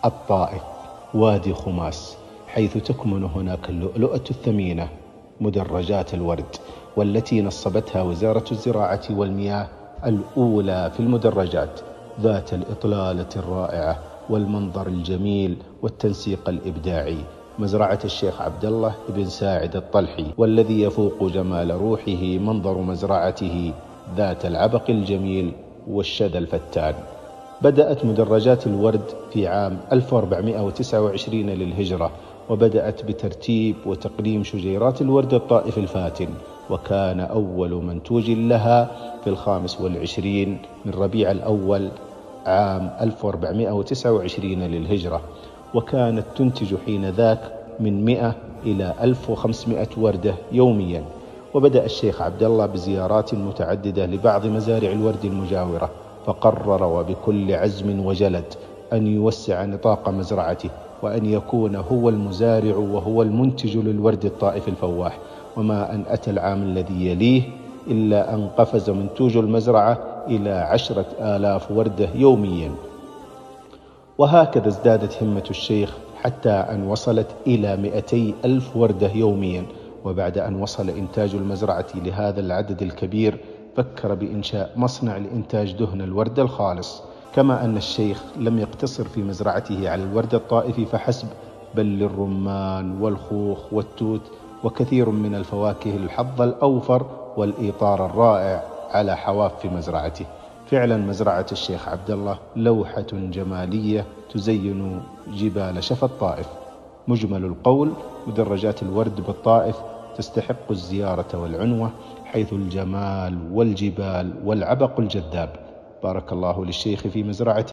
الطائف وادي خماس، حيث تكمن هناك اللؤلؤة الثمينة مدرجات الورد، والتي نصبتها وزارة الزراعة والمياه الأولى في المدرجات، ذات الإطلالة الرائعة والمنظر الجميل والتنسيق الإبداعي. مزرعة الشيخ عبد الله بن ساعد الطلحي، والذي يفوق جمال روحه منظر مزرعته ذات العبق الجميل والشذا الفتان. بدأت مدرجات الورد في عام 1429 للهجرة، وبدأت بترتيب وتقديم شجيرات الورد الطائف الفاتن، وكان أول منتوج لها في 25 من ربيع الأول عام 1429 للهجرة، وكانت تنتج حين ذاك من 100 إلى 1500 وردة يوميا. وبدأ الشيخ عبد الله بزيارات متعددة لبعض مزارع الورد المجاورة، فقرر وبكل عزم وجلد أن يوسع نطاق مزرعته، وأن يكون هو المزارع وهو المنتج للورد الطائف الفواح. وما أن أتى العام الذي يليه إلا أن قفز منتوج المزرعة إلى 10,000 وردة يوميا. وهكذا ازدادت همة الشيخ حتى أن وصلت إلى 200,000 وردة يوميا. وبعد أن وصل إنتاج المزرعة لهذا العدد الكبير، فكر بإنشاء مصنع لإنتاج دهن الورد الخالص. كما أن الشيخ لم يقتصر في مزرعته على الورد الطائفي فحسب، بل للرمان والخوخ والتوت وكثير من الفواكه الحظ الأوفر والإيطار الرائع على حواف مزرعته. فعلا مزرعة الشيخ عبد الله لوحة جمالية تزين جبال شفا الطائف. مجمل القول: مدرجات الورد بالطائف تستحق الزيارة والعنوة، حيث الجمال والجبال والعبق الجذاب. بارك الله للشيخ في مزرعته.